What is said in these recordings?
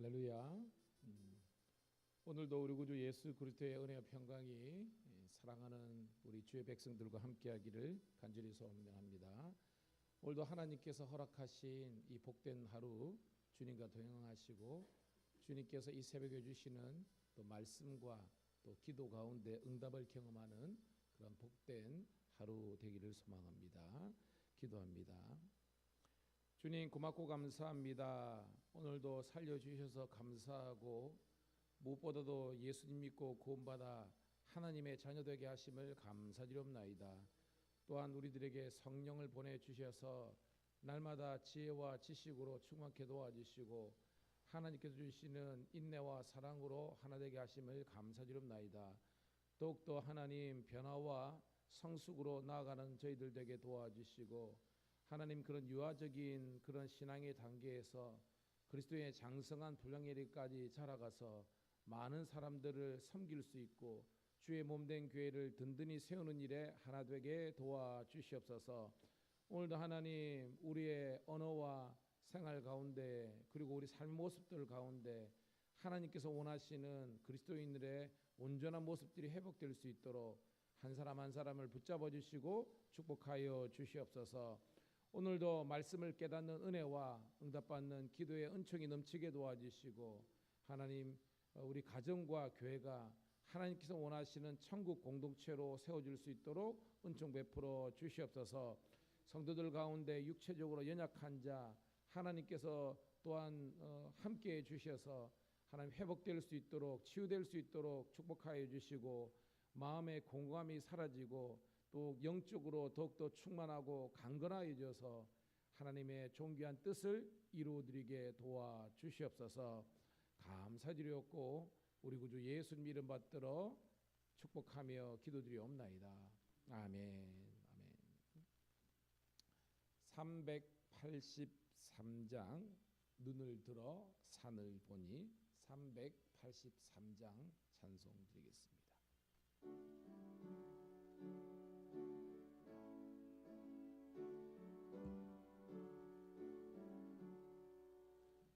할렐루야. 오늘도 우리 구주 예수 그리스도의 은혜와 평강이 사랑하는 우리 주의 백성들과 함께하기를 간절히 소원합니다. 오늘도 하나님께서 허락하신 이 복된 하루 주님과 동행하시고 주님께서 이 새벽에 주시는 또 말씀과 또 기도 가운데 응답을 경험하는 그런 복된 하루 되기를 소망합니다. 기도합니다. 주님 고맙고 감사합니다. 오늘도 살려주셔서 감사하고 무엇보다도 예수님 믿고 구원받아 하나님의 자녀되게 하심을 감사드리옵나이다. 또한 우리들에게 성령을 보내주셔서 날마다 지혜와 지식으로 충만케 도와주시고 하나님께서 주시는 인내와 사랑으로 하나 되게 하심을 감사드리옵나이다. 더욱더 하나님 변화와 성숙으로 나아가는 저희들 되게 도와주시고 하나님 그런 유아적인 그런 신앙의 단계에서 그리스도의 장성한 분량예리까지 자라가서 많은 사람들을 섬길 수 있고 주의 몸된 교회를 든든히 세우는 일에 하나 되게 도와주시옵소서. 오늘도 하나님 우리의 언어와 생활 가운데 그리고 우리 삶의 모습들 가운데 하나님께서 원하시는 그리스도인들의 온전한 모습들이 회복될 수 있도록 한 사람 한 사람을 붙잡아 주시고 축복하여 주시옵소서. 오늘도 말씀을 깨닫는 은혜와 응답받는 기도의 은총이 넘치게 도와주시고 하나님 우리 가정과 교회가 하나님께서 원하시는 천국 공동체로 세워질 수 있도록 은총 베풀어 주시옵소서. 성도들 가운데 육체적으로 연약한 자 하나님께서 또한 함께해 주셔서 하나님 회복될 수 있도록 치유될 수 있도록 축복하여 주시고 마음의 공감이 사라지고 또 영적으로 더욱더 충만하고 강건하여져서 하나님의 존귀한 뜻을 이루어드리게 도와주시옵소서. 감사드리옵고 우리 구주 예수님 이름 받들어 축복하며 기도드리옵나이다. 아멘. 아멘. 383장 눈을 들어 산을 보니 383장 찬송 드리겠습니다.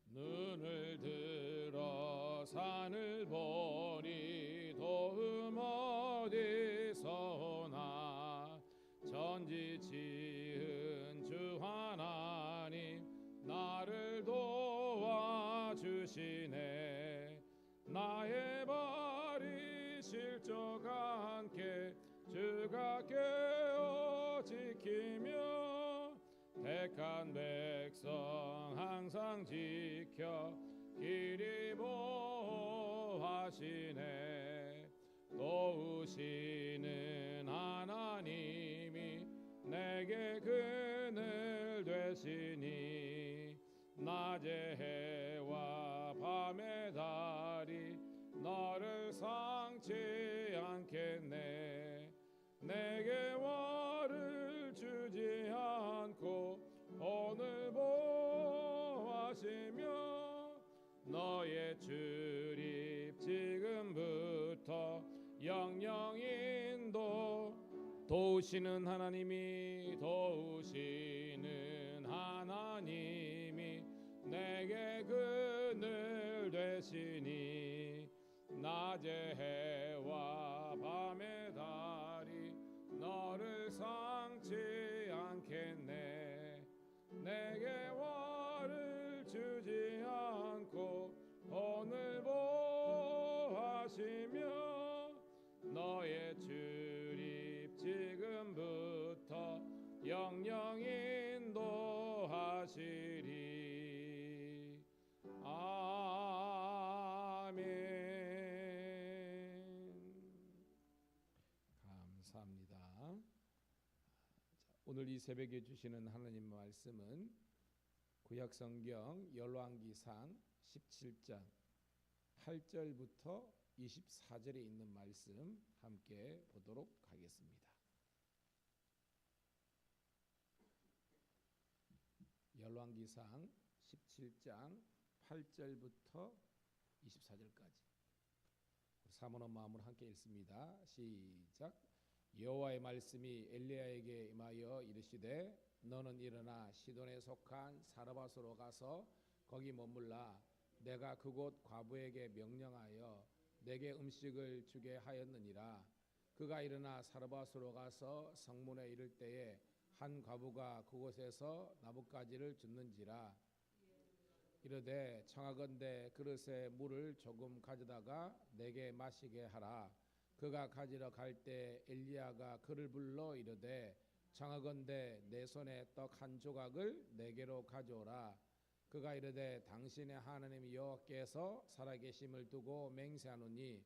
눈을 들어 산을 보니 도움 어디서 오나 천지 지은 주 하나님 나를 도와주시네. 나의 발이 실족 않게 주가 깨어 지키며 택한 백성 항상 지켜 길이 보호하시네. 도우시는 하나님이 내게 그늘 되시니 낮의 해와 밤의 달이 너를 상치 않겠네. 내게 와를 주지 않고 오늘 보호하시며 너의 출입 지금부터 영영 인도 도우시는 하나님이 내게 그늘 되시니 낮의 해와 밤의 달이 너를 상치 않겠네. 내게 와를 주지 않고 오늘 보호하시며 너의 출입 지금부터 영영 인도하시리. 아멘. 감사합니다. 오늘 이 새벽에 주시는 하나님 말씀은 구약성경 열왕기상 17장 8절부터 24절에 있는 말씀 함께 보도록 하겠습니다. 열왕기상 17장 8절부터 24절까지 사모는 마음으로 함께 읽습니다. 시작. 여호와의 말씀이 엘리야에게 임하여 이르시되 너는 일어나 시돈에 속한 사르밧으로 가서 거기 머물라. 내가 그곳 과부에게 명령하여 내게 음식을 주게 하였느니라. 그가 일어나 사르밧으로 가서 성문에 이를 때에 한 과부가 그곳에서 나뭇가지를 줍는지라. 이르되 청하건대 그릇에 물을 조금 가져다가 내게 마시게 하라. 그가 가지러 갈 때 엘리야가 그를 불러 이르되 청하건대 내 손에 떡 한 조각을 내게로 가져오라. 그가 이르되 당신의 하나님 여호와께서 살아계심을 두고 맹세하노니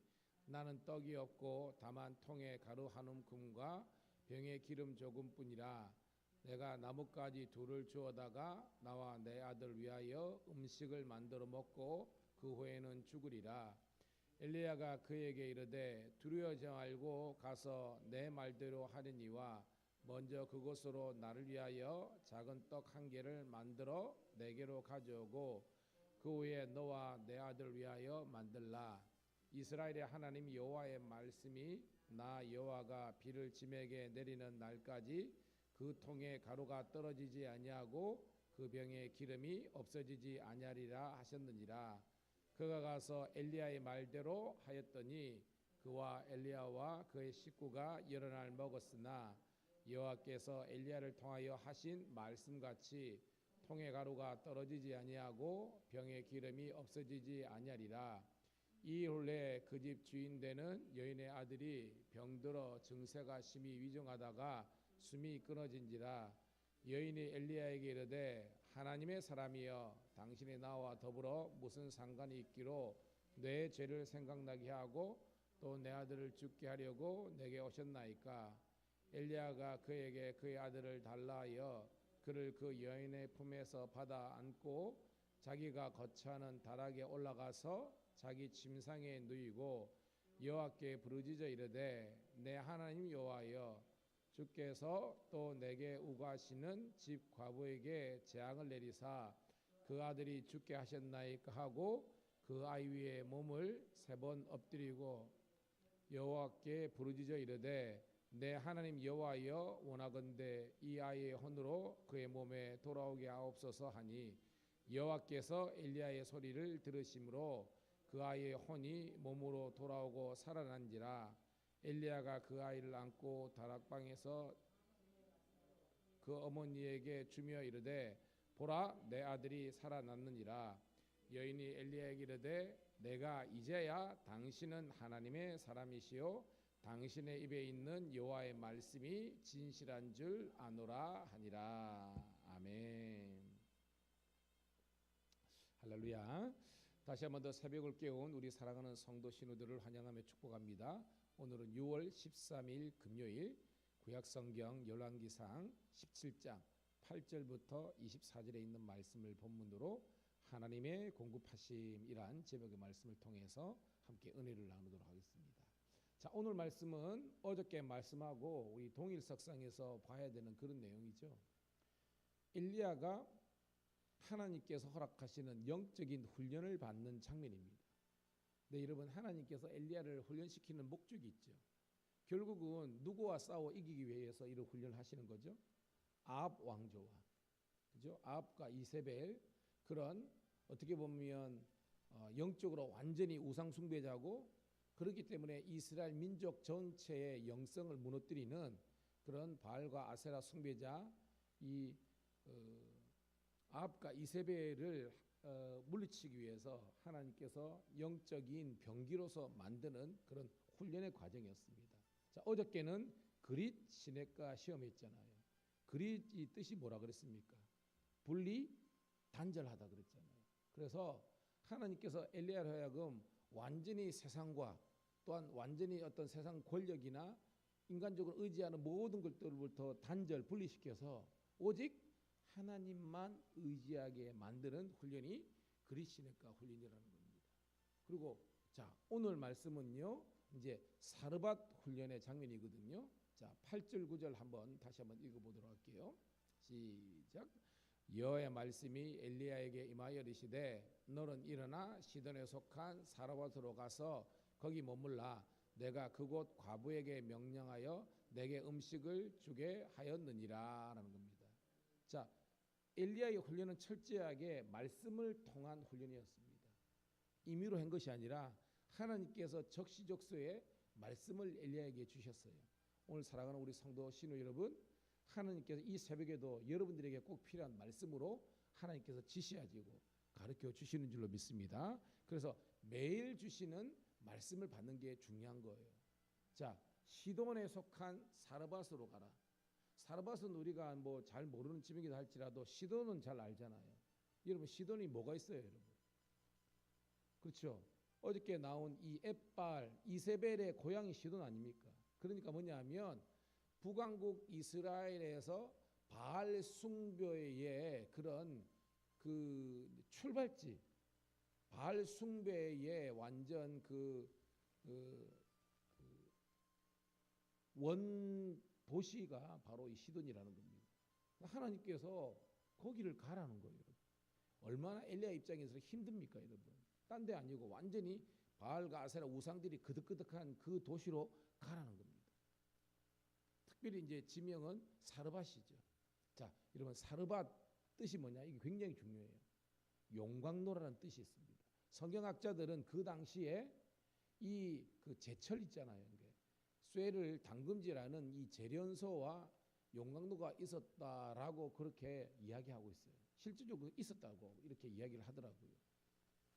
나는 떡이 없고 다만 통에 가루 한 움큼과 병에 기름 조금뿐이라. 내가 나뭇가지 둘을 주어다가 나와 내 아들 위하여 음식을 만들어 먹고 그 후에는 죽으리라. 엘리야가 그에게 이르되 두려워하지 말고 가서 내 말대로 하려니와 먼저 그곳으로 나를 위하여 작은 떡 한 개를 만들어 내게로 가져오고 그 후에 너와 내 아들 위하여 만들라. 이스라엘의 하나님 여호와의 말씀이 나 여호와가 비를 짐에게 내리는 날까지 그 통에 가루가 떨어지지 아니하고 그 병에 기름이 없어지지 아니하리라 하셨느니라. 그가 가서 엘리야의 말대로 하였더니 그와 엘리야와 그의 식구가 여러 날 먹었으나 여호와께서 엘리야를 통하여 하신 말씀같이 통에 가루가 떨어지지 아니하고 병에 기름이 없어지지 아니하리라. 이 혼례 그 집 주인 되는 여인의 아들이 병들어 증세가 심히 위중하다가 숨이 끊어진지라. 여인이 엘리야에게 이르되 하나님의 사람이여 당신이 나와 더불어 무슨 상관이 있기로 내 죄를 생각나게 하고 또 내 아들을 죽게 하려고 내게 오셨나이까. 엘리야가 그에게 그의 아들을 달라 하여 그를 그 여인의 품에서 받아 안고 자기가 거처하는 다락에 올라가서 자기 침상에 누이고 여호와께 부르짖어 이르되 내 하나님 여호와여 주께서 또 내게 우고하시는 집 과부에게 재앙을 내리사 그 아들이 죽게 하셨나이까 하고 그 아이 위에 몸을 3번 엎드리고 여호와께 부르짖어 이르되 내 하나님 여호와여 원하건대 이 아이의 혼으로 그의 몸에 돌아오게 하옵소서 하니 여호와께서 엘리야의 소리를 들으심으로 그 아이의 혼이 몸으로 돌아오고 살아난지라. 엘리야가 그 아이를 안고 다락방에서 그 어머니에게 주며 이르되 보라 내 아들이 살아났느니라. 여인이 엘리야에게 이르되 내가 이제야 당신은 하나님의 사람이시요 당신의 입에 있는 여호와의 말씀이 진실한 줄 아노라 하니라. 아멘. 할렐루야. 다시 한번 더 새벽을 깨운 우리 사랑하는 성도 신우들을 환영하며 축복합니다. 오늘은 6월 13일 금요일 구약성경 열왕기상 17장 8절부터 24절에 있는 말씀을 본문으로 하나님의 공급하심이란 제목의 말씀을 통해서 함께 은혜를 나누도록 하겠습니다. 자, 오늘 말씀은 어저께 말씀하고 우리 동일 석상에서 봐야 되는 그런 내용이죠. 엘리야가 하나님께서 허락하시는 영적인 훈련을 받는 장면입니다. 네, 여러분 하나님께서 엘리야를 훈련시키는 목적이 있죠. 결국은 누구와 싸워 이기기 위해서 이런 훈련을 하시는 거죠. 아합 왕조와 그죠? 아합과 이세벨 그런 어떻게 보면 영적으로 완전히 우상 숭배자고 그렇기 때문에 이스라엘 민족 전체의 영성을 무너뜨리는 그런 바알과 아세라 숭배자 이 아합과 이세벨을 물리치기 위해서 하나님께서 영적인 병기로서 만드는 그런 훈련의 과정이었습니다. 자, 어저께는 그릿 시냇가 시험했잖아요. 그릿이 뜻이 뭐라 그랬습니까? 분리 단절하다 그랬잖아요. 그래서 하나님께서 엘리야로 하여금 완전히 세상과 또한 완전히 어떤 세상 권력이나 인간적으로 의지하는 모든 것들부터 단절 분리시켜서 오직 하나님만 의지하게 만드는 훈련이 그릿 시냇가 훈련이라는 겁니다. 그리고 자, 오늘 말씀은요. 이제 사르밧 훈련의 장면이거든요. 자, 8절 9절 다시 한번 읽어보도록 할게요. 시작. 여호와의 말씀이 엘리야에게 임하여 이르시되 너는 일어나 시돈에 속한 사르밧으로 가서 거기 머물라. 내가 그곳 과부에게 명령하여 내게 음식을 주게 하였느니라 라는 겁니다. 자, 엘리야의 훈련은 철저하게 말씀을 통한 훈련이었습니다. 임의로 한 것이 아니라 하나님께서 적시적소에 말씀을 엘리야에게 주셨어요. 오늘 사랑하는 우리 성도 신우 여러분, 하나님께서 이 새벽에도 여러분들에게 꼭 필요한 말씀으로 하나님께서 지시하시고 가르쳐 주시는 줄로 믿습니다. 그래서 매일 주시는 말씀을 받는 게 중요한 거예요. 자, 시돈에 속한 사르밧으로 가라. 사르밧은 우리가 뭐 잘 모르는 지명이다 할지라도 시돈은 잘 알잖아요. 여러분, 시돈이 뭐가 있어요, 여러분? 그렇죠? 어저께 나온 이 엣발 이세벨의 고향이 시돈 아닙니까? 그러니까 뭐냐면 북왕국 이스라엘에서 바알 숭배의 그런 그 출발지, 바알 숭배의 완전 원 도시가 바로 이 시돈이라는 겁니다. 하나님께서 거기를 가라는 거예요. 얼마나 엘리야 입장에서 힘듭니까, 여러분? 딴 데 아니고 완전히 바알과 아세라 우상들이 그득그득한 그 도시로 가라는 겁니다. 특별히 이제 지명은 사르밧이죠. 자, 여러분, 사르밧 뜻이 뭐냐? 이게 굉장히 중요해요. 용광로라는 뜻이 있습니다. 성경학자들은 그 당시에 이 그 제철 있잖아요. 쇠를 담금질하는 이 재련소와 용광로가 있었다라고 그렇게 이야기하고 있어요. 실질적으로 있었다고 이렇게 이야기를 하더라고요.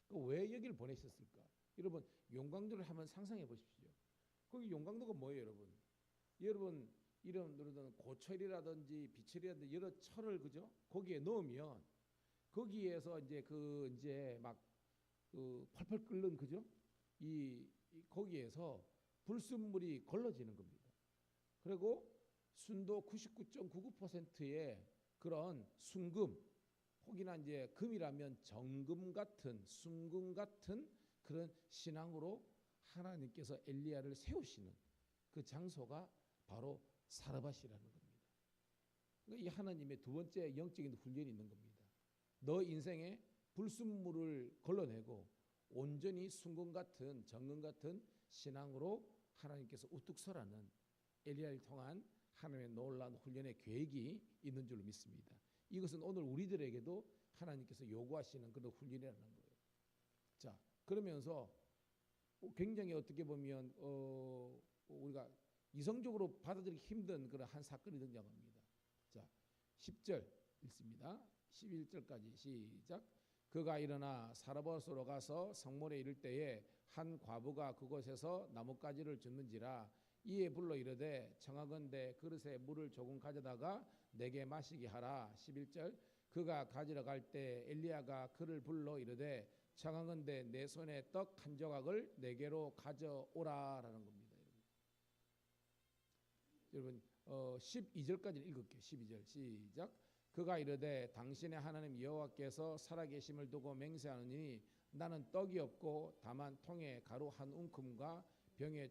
왜 여기를 보내셨을까? 여러분, 용광로를 한번 상상해 보십시오. 거기 용광로가 뭐예요, 여러분? 여러분 이런 고철이라든지 비철이라든지 여러 철을 그죠? 거기에 넣으면 거기에서 이제 막 펄펄 끓는 그죠? 이 거기에서 불순물이 걸러지는 겁니다. 그리고 순도 99.99%의 그런 순금, 혹이나 이제 금이라면 정금 같은 순금 같은 그런 신앙으로 하나님께서 엘리야를 세우시는 그 장소가 바로 사르밧이라는 겁니다. 이 하나님의 두 번째 영적인 훈련이 있는 겁니다. 너 인생에 불순물을 걸러내고 온전히 순금 같은 정금 같은 신앙으로 하나님께서 우뚝 서라는 엘리야를 통한 하나님의 놀라운 훈련의 계획이 있는 줄로 믿습니다. 이것은 오늘 우리들에게도 하나님께서 요구하시는 그런 훈련이라는 거예요. 자, 그러면서 굉장히 어떻게 보면 우리가 이성적으로 받아들이기 힘든 그런 한 사건이 등장합니다. 자, 10절 읽습니다. 11절까지 시작. 그가 일어나 사르밧으로 가서 성문에 이를 때에 한 과부가 그곳에서 나뭇가지를 줍는지라. 이에 불러 이르되 청하건대 그릇에 물을 조금 가져다가 내게 마시게 하라. 11절. 그가 가지러 갈 때 엘리야가 그를 불러 이르되 청하건대 내 손에 떡 한 조각을 내게로 가져오라라는 겁니다. 여러분 12절까지 읽을게요. 12절 시작. 그가 이르되 당신의 하나님 여호와께서 살아계심을 두고 맹세하느니 나는 떡이 없고 다만 통에 가루 한 움큼과 병에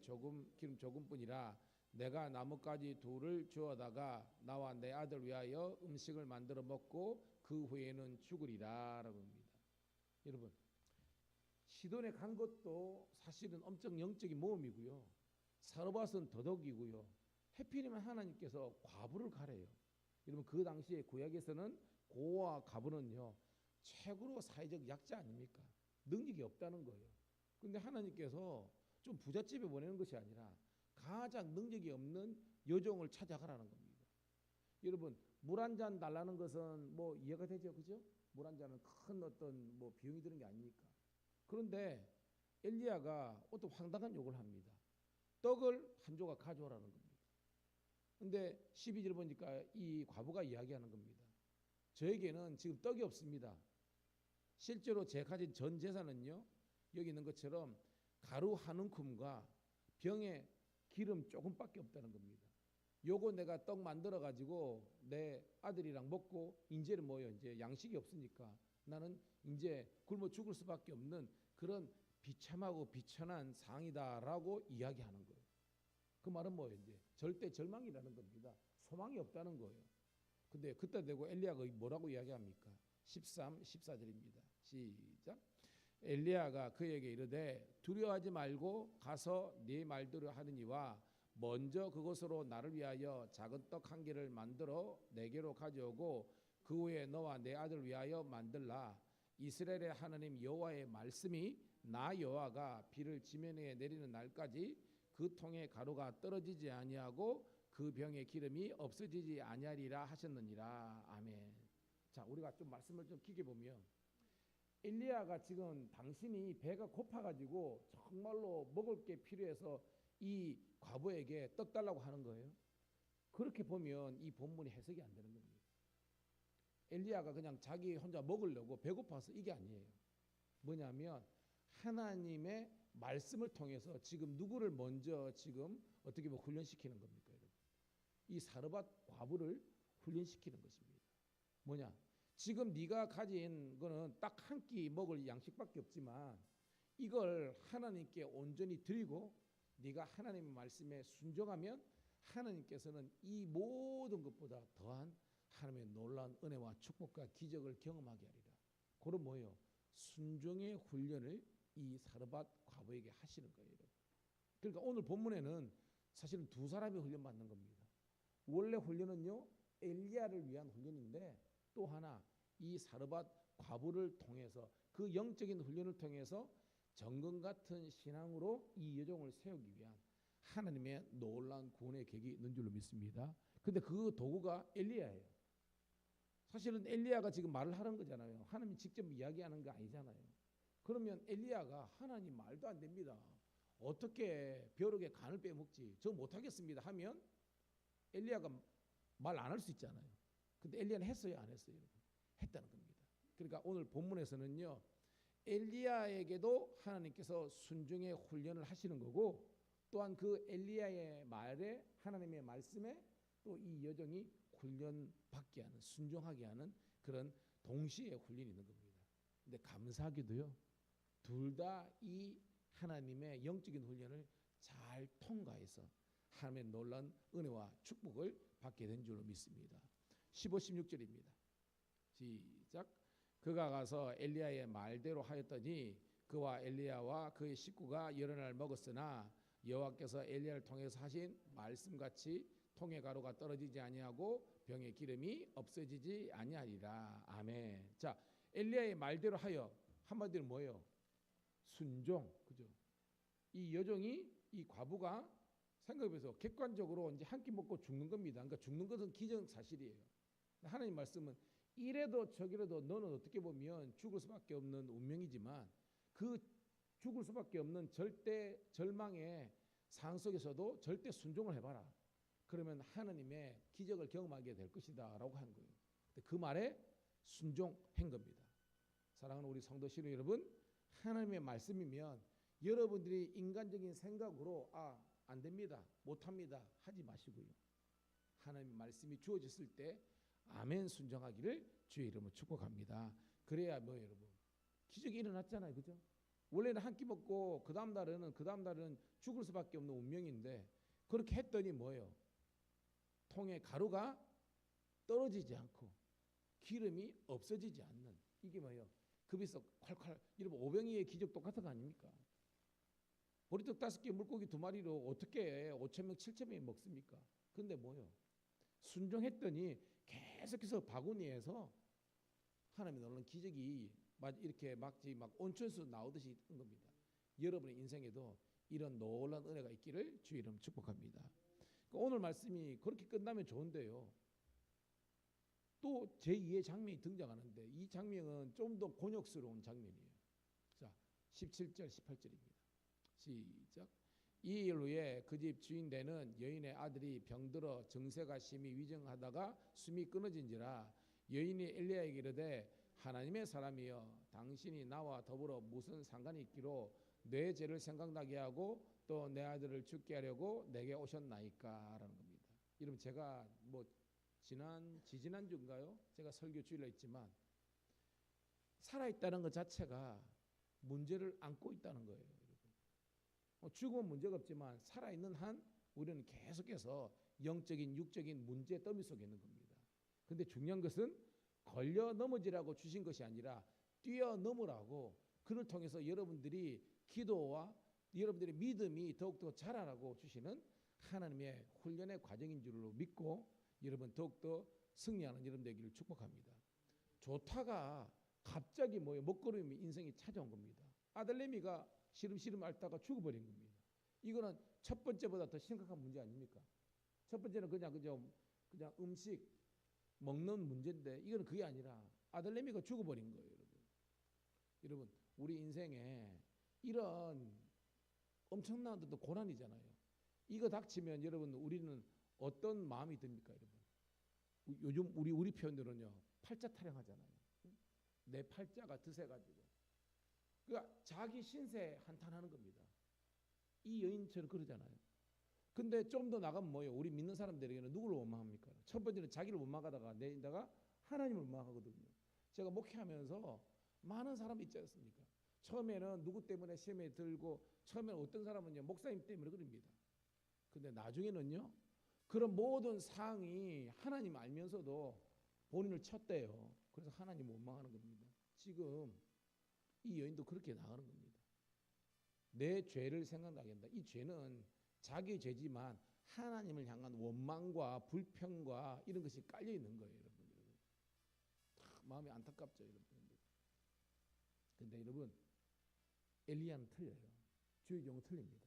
기름 조금뿐이라. 내가 나뭇가지 둘을 주어다가 나와 내 아들 위하여 음식을 만들어 먹고 그 후에는 죽으리라라고 합니다. 여러분, 시돈에 간 것도 사실은 엄청 영적인 모험이고요. 사르밧은 더덕이고요. 해필이면 하나님께서 과부를 가래요. 여러분, 그 당시에 구약에서는 고와 과부는요 최고로 사회적 약자 아닙니까? 능력이 없다는 거예요. 근데 하나님께서 좀 부잣집에 보내는 것이 아니라 가장 능력이 없는 여종을 찾아가라는 겁니다. 여러분, 물 한 잔 달라는 것은 뭐 이해가 되죠, 그죠? 물 한 잔은 큰 어떤 뭐 비용이 드는 게 아니니까. 그런데 엘리야가 어떤 황당한 요구를 합니다. 떡을 한 조각 가져오라는 겁니다. 근데 12절 보니까 이 과부가 이야기하는 겁니다. 저에게는 지금 떡이 없습니다. 실제로 제가 가진 전 재산은요 여기 있는 것처럼 가루 한 움큼과 병에 기름 조금밖에 없다는 겁니다. 요거 내가 떡 만들어 가지고 내 아들이랑 먹고 이제는 뭐요? 이제 양식이 없으니까 나는 이제 굶어 죽을 수밖에 없는 그런 비참하고 비천한 상이다라고 이야기하는 거예요. 그 말은 뭐예요? 이제 절대 절망이라는 겁니다. 소망이 없다는 거예요. 근데 그때 되고 엘리야가 뭐라고 이야기합니까? 13, 14절입니다. 시작. 엘리야가 그에게 이르되 두려워하지 말고 가서 네 말대로 하느니와 먼저 그것으로 나를 위하여 작은 떡 한 개를 만들어 내게로 가져오고 그 후에 너와 내 아들 위하여 만들라. 이스라엘의 하나님 여호와의 말씀이 나 여호와가 비를 지면에 내리는 날까지 그 통의 가루가 떨어지지 아니하고 그 병의 기름이 없어지지 아니하리라 하셨느니라. 아멘. 자, 우리가 좀 말씀을 좀 깊게 보면 엘리야가 지금 당신이 배가 고파가지고 정말로 먹을 게 필요해서 이 과부에게 떡 달라고 하는 거예요. 그렇게 보면 이 본문이 해석이 안 되는 겁니다. 엘리야가 그냥 자기 혼자 먹으려고 배고파서 이게 아니에요. 뭐냐면 하나님의 말씀을 통해서 지금 누구를 먼저 지금 어떻게 보면 훈련시키는 겁니까, 여러분? 이 사르밧 과부를 훈련시키는 것입니다. 뭐냐? 지금 네가 가진 거는 딱 한 끼 먹을 양식밖에 없지만 이걸 하나님께 온전히 드리고 네가 하나님의 말씀에 순종하면 하나님께서는 이 모든 것보다 더한 하나님의 놀라운 은혜와 축복과 기적을 경험하게 하리라. 그럼 뭐예요? 순종의 훈련을 이 사르밧 과부에게 하시는 거예요. 그러니까 오늘 본문에는 사실은 두 사람이 훈련받는 겁니다. 원래 훈련은요 엘리야를 위한 훈련인데 또 하나 이 사르밧 과부를 통해서 그 영적인 훈련을 통해서 정금 같은 신앙으로 이 여종을 세우기 위한 하나님의 놀라운 구원의 계획이 있는 줄로 믿습니다. 근데 그 도구가 엘리야예요. 사실은 엘리야가 지금 말을 하는 거잖아요. 하나님이 직접 이야기하는 거 아니잖아요. 그러면 엘리야가 하나님 말도 안 됩니다. 어떻게 벼룩에 간을 빼먹지? 저 못하겠습니다 하면 엘리야가 말 안 할 수 있잖아요. 근데 엘리야는 했어요, 안 했어요? 했다는 겁니다. 그러니까 오늘 본문에서는요 엘리야에게도 하나님께서 순종의 훈련을 하시는 거고 또한 그 엘리야의 말에 하나님의 말씀에 또 이 여종이 훈련받게 하는 순종하게 하는 그런 동시에 훈련이 있는 겁니다. 근데 감사하게도요 둘 다 이 하나님의 영적인 훈련을 잘 통과해서 하나님의 놀라운 은혜와 축복을 받게 된 줄로 믿습니다. 15, 16절입니다. 시작. 그가 가서 엘리야의 말대로 하였더니 그와 엘리야와 그의 식구가 여러 날 먹었으나 여호와께서 엘리야를 통해서 하신 말씀같이 통의 가루가 떨어지지 아니하고 병의 기름이 없어지지 아니하리라. 아멘. 자, 엘리야의 말대로 하여 한마디로 뭐예요? 순종. 그죠? 이 여종이 이 과부가 생각해보세요. 객관적으로 이제 한 끼 먹고 죽는 겁니다. 그러니까 죽는 것은 기정사실이에요. 하나님 말씀은 이래도 저기래도 너는 어떻게 보면 죽을 수밖에 없는 운명이지만 그 죽을 수밖에 없는 절대 절망의 상황 속에서도 절대 순종을 해봐라. 그러면 하나님의 기적을 경험하게 될 것이다 라고 한 거예요. 그 말에 순종한 겁니다. 사랑하는 우리 성도신 여러분, 하나님의 말씀이면 여러분들이 인간적인 생각으로 안 됩니다, 못합니다 하지 마시고요. 하나님의 말씀이 주어졌을 때 아멘 순종하기를 주의 이름으로 축복합니다. 그래야 뭐 여러분 기적이 일어났잖아요, 그죠? 원래는 한 끼 먹고 그 다음 날은 죽을 수밖에 없는 운명인데 그렇게 했더니 뭐예요? 통에 가루가 떨어지지 않고 기름이 없어지지 않는 이게 뭐예요? 급에서 콸콸 여러분 오병이의 기적 똑같은 거 아닙니까? 보리떡 5개 물고기 2마리로 어떻게 5,000명 7,000명이 먹습니까? 근데 뭐예요? 순종했더니 계속해서 바구니에서 하나님의 놀라운 기적이 이렇게 막 온천수 나오듯이 한 겁니다. 여러분의 인생에도 이런 놀라운 은혜가 있기를 주의 이름 축복합니다. 오늘 말씀이 그렇게 끝나면 좋은데요. 또 제2의 장면이 등장하는데 이 장면은 좀 더 곤욕스러운 장면이에요. 자, 17절 18절입니다. 시작. 이 일 후에 그 집 주인 되는 여인의 아들이 병들어 정세가 심히 위중하다가 숨이 끊어진지라 여인이 엘리야에게 이르되 하나님의 사람이여 당신이 나와 더불어 무슨 상관이 있기로 내 죄를 생각나게 하고 또 내 아들을 죽게 하려고 내게 오셨나이까 라는 겁니다. 여러분 제가 지지난주인가요? 제가 설교 주일로 했지만 살아있다는 것 자체가 문제를 안고 있다는 거예요. 죽으면 문제가 없지만 살아있는 한 우리는 계속해서 영적인 육적인 문제 더미 속에 있는 겁니다. 근데 중요한 것은 걸려 넘어지라고 주신 것이 아니라 뛰어넘으라고 그를 통해서 여러분들이 기도와 여러분들의 믿음이 더욱더 자라라고 주시는 하나님의 훈련의 과정인 줄로 믿고 여러분 더욱더 승리하는 여러분 되기를 축복합니다. 좋다가 갑자기 뭐예요? 먹구름이 인생이 찾아온 겁니다. 아들내미가 시름시름 앓다가 죽어버린 겁니다. 이거는 첫 번째보다 더 심각한 문제 아닙니까? 첫 번째는 그냥 음식 먹는 문제인데 이거는 그게 아니라 아들내미가 죽어버린 거예요, 여러분. 여러분, 우리 인생에 이런 엄청난 또 고난이잖아요. 이거 닥치면 여러분 우리는 어떤 마음이 듭니까, 여러분? 요즘 우리 표현으로는요, 팔자 타령하잖아요. 내 팔자가 드세가지고. 그러니까 자기 신세 한탄하는 겁니다. 이 여인처럼 그러잖아요. 근데 좀 더 나가면 뭐예요? 우리 믿는 사람들에게는 누구를 원망합니까? 첫 번째는 자기를 원망하다가 내다가 하나님을 원망하거든요. 제가 목회하면서 많은 사람이 있지 않습니까? 처음에는 누구 때문에 시험에 들고 처음에는 어떤 사람은요 목사님 때문에 그럽니다. 근데 나중에는요 그런 모든 상황이 하나님 알면서도 본인을 쳤대요. 그래서 하나님 원망하는 겁니다. 지금 이 여인도 그렇게 나가는 겁니다. 내 죄를 생각나게 한다. 이 죄는 자기 죄지만 하나님을 향한 원망과 불평과 이런 것이 깔려 있는 거예요, 여러분. 마음이 안타깝죠, 여러분. 근데 여러분, 엘리야는 틀려요. 주의 경우 틀립니다.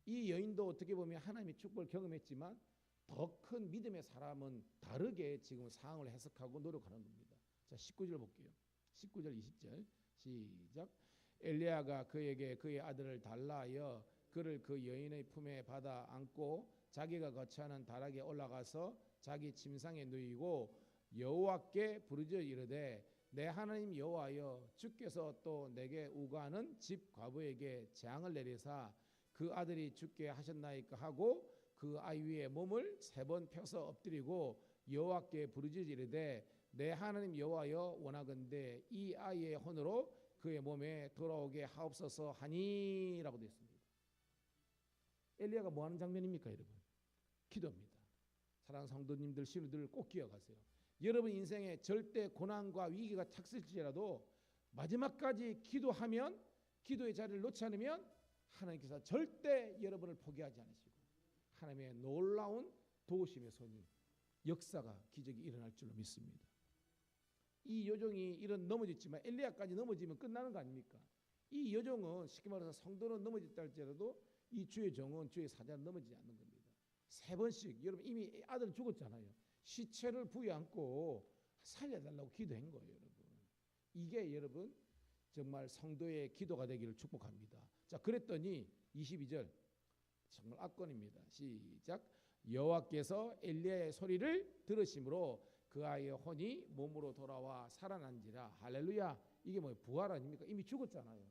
이 여인도 어떻게 보면 하나님의 축복을 경험했지만 더 큰 믿음의 사람은 다르게 지금 상황을 해석하고 노력하는 겁니다. 자, 19절 볼게요. 19절 20절 시작. 엘리야가 그에게 그의 아들을 달라 하여 그를 그 여인의 품에 받아 안고 자기가 거처하는 다락에 올라가서 자기 침상에 누이고 여호와께 부르짖어 이르되 내 하나님 여호와여 주께서 또 내게 우거하는 집 과부에게 재앙을 내리사 그 아들이 죽게 하셨나이까 하고 그 아이 위에 몸을 3번 펴서 엎드리고 여호와께 부르짖어 이르되 내 하나님 여호와여 원하건대 이 아이의 혼으로 그의 몸에 돌아오게 하옵소서 하니라고 되어 있습니다. 엘리야가 뭐 하는 장면입니까, 여러분? 기도입니다. 사랑하는 성도님들, 신우들 꼭 기억하세요. 여러분 인생에 절대 고난과 위기가 닥칠지라도 마지막까지 기도하면, 기도의 자리를 놓지 않으면 하나님께서 절대 여러분을 포기하지 않으시고 하나님의 놀라운 도우심의 손이, 역사가, 기적이 일어날 줄로 믿습니다. 이 여종이 이런 넘어졌지만 엘리야까지 넘어지면 끝나는 거 아닙니까? 이 여종은 쉽게 말해서 성도는 넘어졌다 할지라도 이 주의 종은, 주의 사자는 넘어지지 않는 겁니다. 3번씩, 여러분 이미 아들 죽었잖아요. 시체를 부여안고 살려달라고 기도한 거예요, 여러분. 이게 여러분 정말 성도의 기도가 되기를 축복합니다. 자, 그랬더니 22절 정말 압권입니다. 시작. 여호와께서 엘리야의 소리를 들으심으로 그 아이의 혼이 몸으로 돌아와 살아난지라. 할렐루야. 이게 뭐예요? 부활 아닙니까? 이미 죽었잖아요.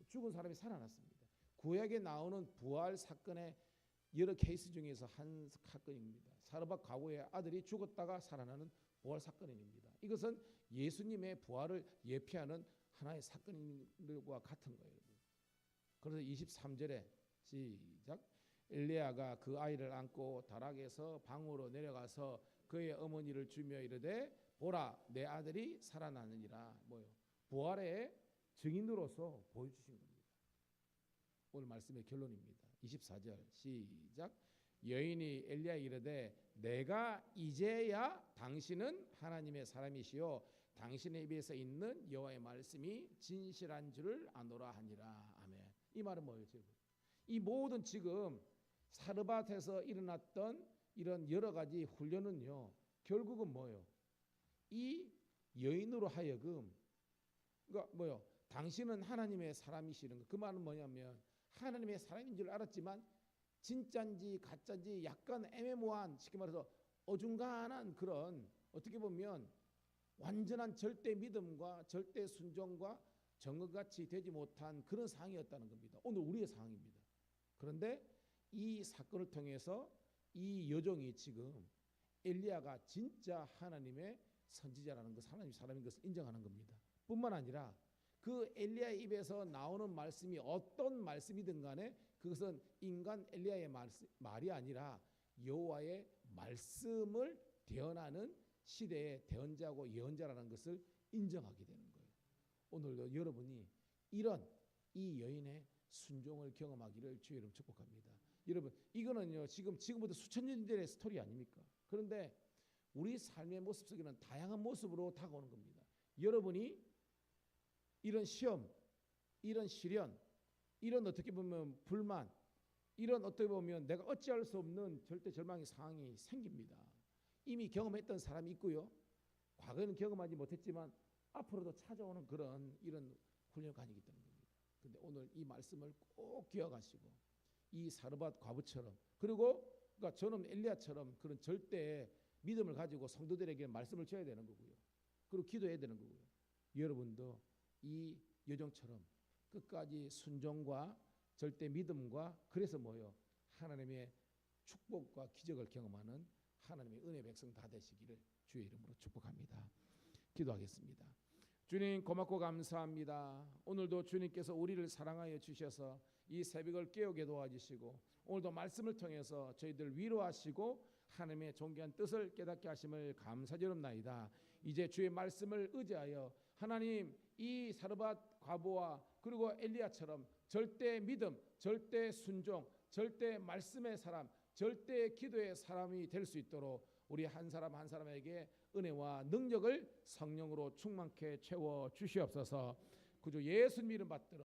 죽은 사람이 살아났습니다. 구약에 나오는 부활 사건의 여러 케이스 중에서 한 사건입니다. 사르밧 과부의 아들이 죽었다가 살아나는 부활 사건입니다. 이것은 예수님의 부활을 예표하는 하나의 사건과 같은 거예요. 그래서 23절에 시작. 엘리야가 그 아이를 안고 다락에서 방으로 내려가서 그의 어머니를 주며 이르되 보라 내 아들이 살아나느니라. 뭐요? 부활의 증인으로서 보여주신 겁니다. 오늘 말씀의 결론입니다. 24절 시작. 여인이 엘리야에게 이르되 내가 이제야 당신은 하나님의 사람이시요 당신의 입에서 있는 여호와의 말씀이 진실한 줄을 아노라 하니라. 아멘. 이 말은 뭐예요, 지금? 이 모든 지금 사르밧에서 일어났던 이런 여러 가지 훈련은요, 결국은 뭐예요? 이 여인으로 하여금, 그러니까 뭐요? 당신은 하나님의 사람이시는 거. 그 말은 뭐냐면 하나님의 사람인 줄 알았지만 진짜인지 가짜인지 약간 애매모호한, 쉽게 말해서 어중간한 그런, 어떻게 보면 완전한 절대 믿음과 절대 순종과 정의같이 되지 못한 그런 상황이었다는 겁니다. 오늘 우리의 상황입니다. 그런데 이 사건을 통해서 이 여종이 지금 엘리야가 진짜 하나님의 선지자라는 것, 하나님의 사람인 것을 인정하는 겁니다. 뿐만 아니라 그 엘리야의 입에서 나오는 말씀이 어떤 말씀이든 간에 그것은 인간 엘리야의 말이 아니라 여호와의 말씀을 대언하는 시대의 대언자고 예언자라는 것을 인정하게 되는 거예요. 오늘도 여러분이 이런 이 여인의 순종을 경험하기를 주의 이름 축복합니다. 여러분 이거는요 지금부터 수천 년 전의 스토리 아닙니까? 그런데 우리 삶의 모습 속에는 다양한 모습으로 다가오는 겁니다. 여러분이 이런 시험, 이런 시련, 이런 어떻게 보면 불만, 이런 어떻게 보면 내가 어찌할 수 없는 절대 절망의 상황이 생깁니다. 이미 경험했던 사람이 있고요. 과거에는 경험하지 못했지만 앞으로도 찾아오는 그런 이런 훈련관이기 때문입니다. 근데 오늘 이 말씀을 꼭 기억하시고 이 사르밧 과부처럼 그리고 그러니까 저는 엘리야처럼 그런 절대 믿음을 가지고 성도들에게 말씀을 줘야 되는 거고요. 그리고 기도해야 되는 거고요. 여러분도 이 여종처럼 끝까지 순종과 절대 믿음과 그래서 뭐요? 하나님의 축복과 기적을 경험하는 하나님의 은혜 백성 다 되시기를 주의 이름으로 축복합니다. 기도하겠습니다. 주님 고맙고 감사합니다. 오늘도 주님께서 우리를 사랑하여 주셔서 이 새벽을 깨우게 도와주시고 오늘도 말씀을 통해서 저희들 위로하시고 하나님의 존귀한 뜻을 깨닫게 하심을 감사드립니다. 이제 주의 말씀을 의지하여 하나님 이 사르밧 과부와 그리고 엘리야처럼 절대 믿음, 절대 순종, 절대 말씀의 사람, 절대 기도의 사람이 될 수 있도록 우리 한 사람 한 사람에게 은혜와 능력을 성령으로 충만케 채워 주시옵소서. 구주 예수님 이름 받들어